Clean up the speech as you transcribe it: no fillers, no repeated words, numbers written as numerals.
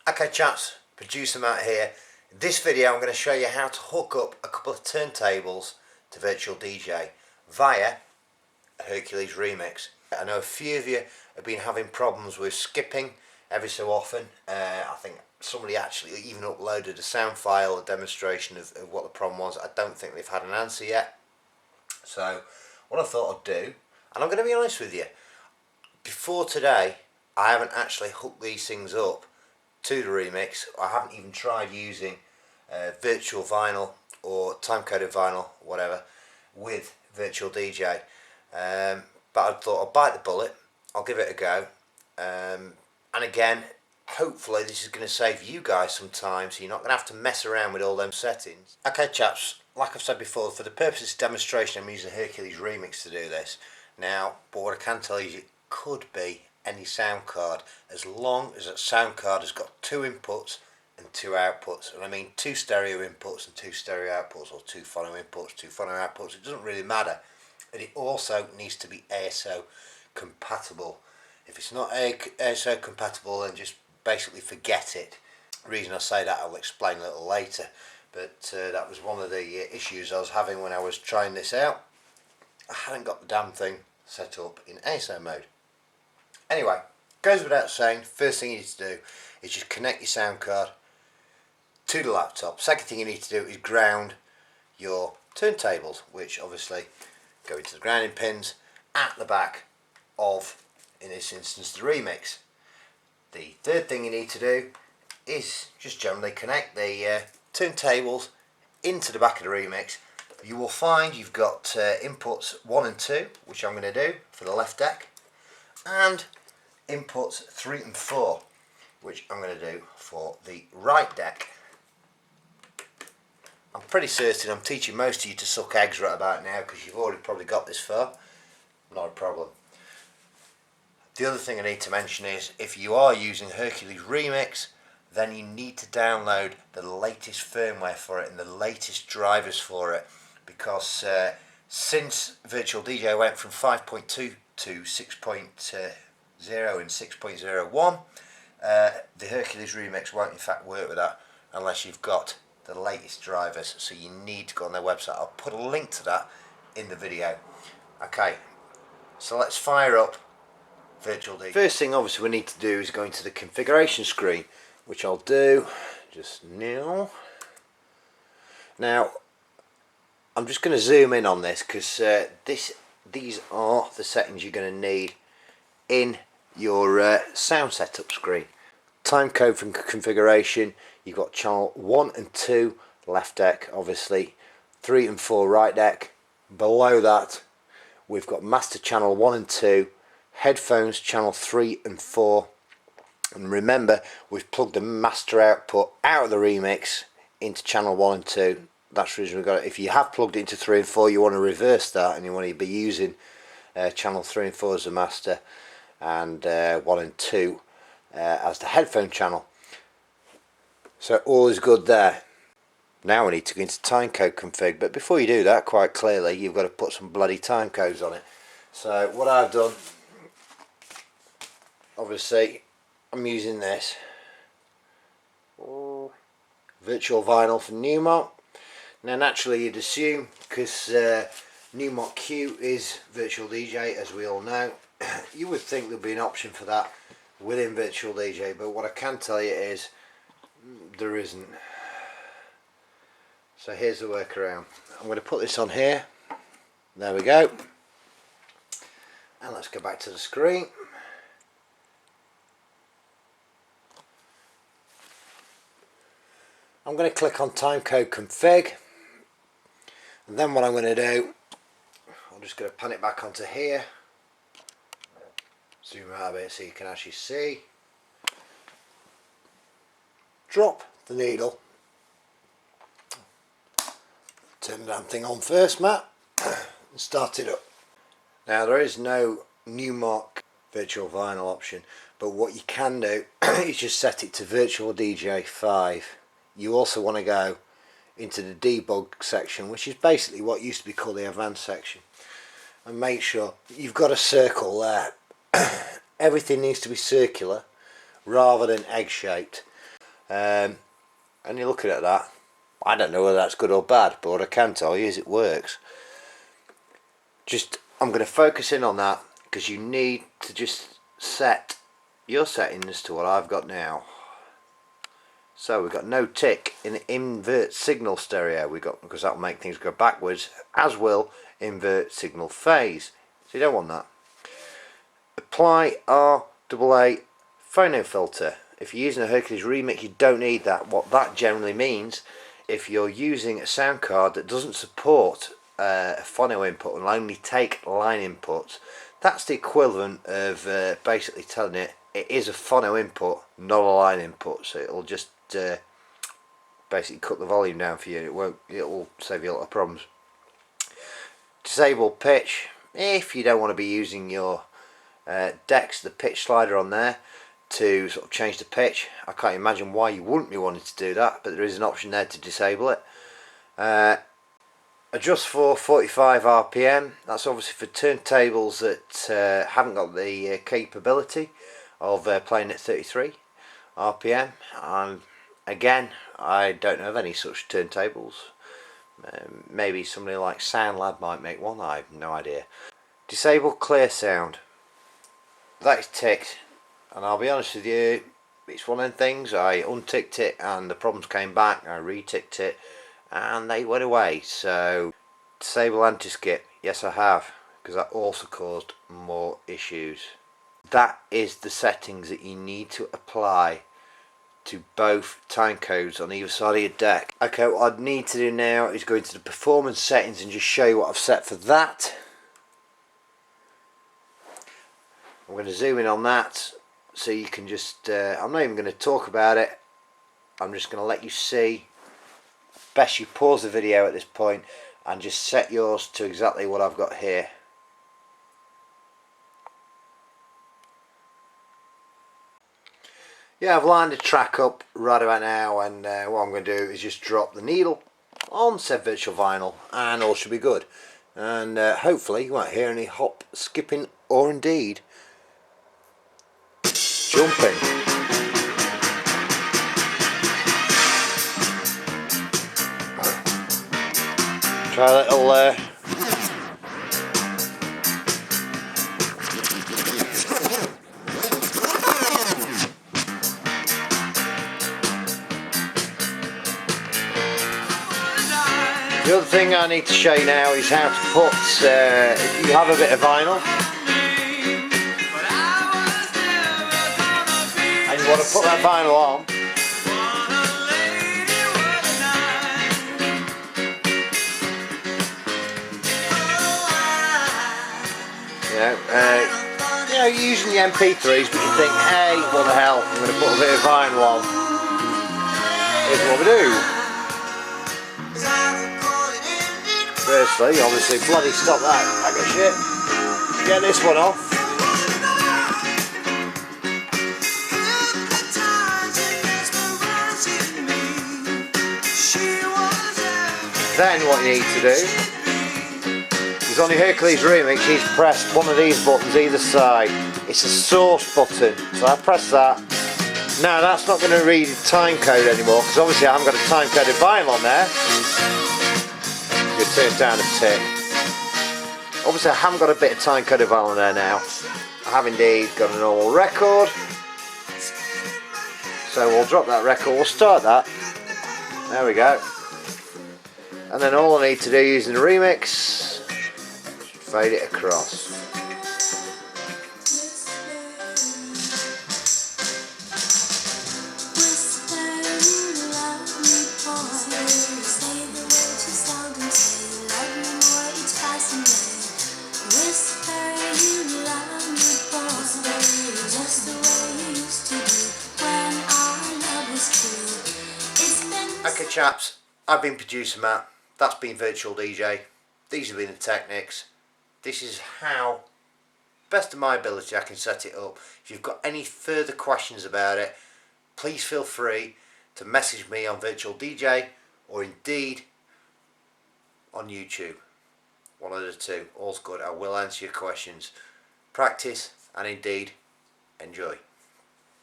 Okay chaps, Producermat here. In this video I'm going to show you how to hook up a couple of turntables to Virtual DJ via a Hercules RMX. I know a few of you have been having problems with skipping every so often. I think somebody actually even uploaded a sound file, a demonstration of what the problem was. I don't think they've had an answer yet. So what I thought I'd do, and I'm going to be honest with you, before today I haven't actually hooked these things up to the remix. I haven't even tried using virtual vinyl or time-coded vinyl, whatever, with Virtual DJ. But I thought I'd bite the bullet, I'll give it a go. And again, hopefully this is going to save you guys some time, so you're not going to have to mess around with all them settings. Okay chaps, like I've said before, for the purpose of this demonstration I'm using a Hercules RMX to do this. Now, but what I can tell you, it could be any sound card, as long as that sound card has got two inputs and two outputs. And I mean two stereo inputs and two stereo outputs, or two phono inputs, two phono outputs. It doesn't really matter. And it also needs to be ASO compatible. If it's not ASO compatible, then just basically forget it. The reason I say that I'll explain a little later, but that was one of the issues I was having when I was trying this out. I hadn't got the damn thing set up in ASO mode. Anyway, goes without saying, first thing you need to do is just connect your sound card to the laptop. Second thing you need to do is ground your turntables, which obviously go into the grounding pins at the back of, in this instance, the remix. The third thing you need to do is just generally connect the turntables into the back of the remix. You will find you've got inputs 1 and 2, which I'm going to do for the left deck, and inputs 3 and 4, which I'm going to do for the right deck. I'm pretty certain I'm teaching most of you to suck eggs right about now, because you've already probably got this far. Not a problem. The other thing I need to mention is, if you are using Hercules RMX, then you need to download the latest firmware for it and the latest drivers for it, because since Virtual DJ went from 5.2 to 6.0 and 6.01, the Hercules RMX won't in fact work with that unless you've got the latest drivers. So you need to go on their website. I'll put a link to that in the video. Okay, so let's fire up Virtual DJ. First thing obviously we need to do is go into the configuration screen, which I'll do just now. Now I'm just going to zoom in on this, because these are the settings you're going to need in your sound setup screen. Timecode from configuration, you've got channel 1 and 2 left deck, obviously 3 and 4 right deck. Below that we've got master channel 1 and 2, headphones channel 3 and 4, and remember we've plugged the master output out of the remix into channel 1 and 2. That's the reason we've got it. If you have plugged it into 3 and 4, you want to reverse that, and you want to be using channel 3 and 4 as the master, and 1 and 2 as the headphone channel. So all is good there. Now we need to go into timecode config, but before you do that, quite clearly you've got to put some bloody timecodes on it. So what I've done, obviously I'm using this virtual vinyl from Newmark. Now naturally you'd assume, because Newmark Q is Virtual DJ, as we all know, you would think there'd be an option for that within Virtual DJ, but what I can tell you is there isn't. So here's the workaround. I'm going to put this on here. There we go. And let's go back to the screen. I'm going to click on timecode config, and then what I'm going to do, I'm just going to pan it back onto here, zoom out a bit so you can actually see, drop the needle, turn the damn thing on first, Matt, and start it up. Now there is no Newmark virtual vinyl option, but what you can do is just set it to Virtual DJ 5. You also want to go into the debug section, which is basically what used to be called the advanced section, and make sure you've got a circle there. Everything needs to be circular rather than egg shaped. and you're looking at that. I don't know whether that's good or bad, but what I can tell you is it works. I'm going to focus in on that because you need to just set your settings to what I've got now. So we've got no tick in invert signal stereo. Because that will make things go backwards, as will invert signal phase. So you don't want that. Apply RAA phono filter. If you're using a Hercules RMX, you don't need that. What that generally means, if you're using a sound card that doesn't support a phono input and will only take line inputs, that's the equivalent of basically telling it is a phono input, not a line input. So it'll just basically cut the volume down for you. It will save you a lot of problems. Disable pitch. If you don't want to be using your decks, the pitch slider on there to sort of change the pitch, I can't imagine why you wouldn't be wanting to do that, but there is an option there to disable it. Adjust for 45 RPM. That's obviously for turntables that haven't got the capability of playing at 33 RPM. And again, I don't know of any such turntables. Maybe somebody like SoundLab might make one, I have no idea. Disable clear sound. That is ticked, and I'll be honest with you, it's one of them things. I unticked it and the problems came back. I reticked it and they went away. So disable anti-skip. Yes, I have, because that also caused more issues. That is the settings that you need to apply to both time codes on either side of your deck. Okay, what I'd need to do now is go into the performance settings and just show you what I've set for that. I'm going to zoom in on that so you can just, I'm not even going to talk about it, I'm just going to let you see. Best you pause the video at this point and just set yours to exactly what I've got here. Yeah, I've lined the track up right about now, and what I'm going to do is just drop the needle on said virtual vinyl and all should be good. And hopefully you won't hear any hop, skipping or indeed jumping. Try a little The other thing I need to show you now is how to put, if you have a bit of vinyl and you want to put that vinyl on, you know, you're using the MP3s, but you think, hey, what the hell, I'm going to put a bit of vinyl on. Here's what we do. Firstly, obviously, bloody stop that bag of shit. Get this one off. Then what you need to do is on your Hercules RMX, you need to press one of these buttons either side. It's a source button, so I press that. Now that's not going to read the time code anymore, because obviously I haven't got a time coded vinyl on there. You turn down a tick. Obviously I haven't got a bit of time coded vinyl on there now. I have indeed got a normal record. So we'll drop that record, we'll start that. There we go. And then all I need to do using the remix, fade it across. Okay chaps, I've been Producermat, that's been Virtual DJ, these have been the techniques. This is how, best of my ability, I can set it up. If you've got any further questions about it, please feel free to message me on Virtual DJ or indeed on YouTube. One of the two, all's good, I will answer your questions. Practice and indeed enjoy.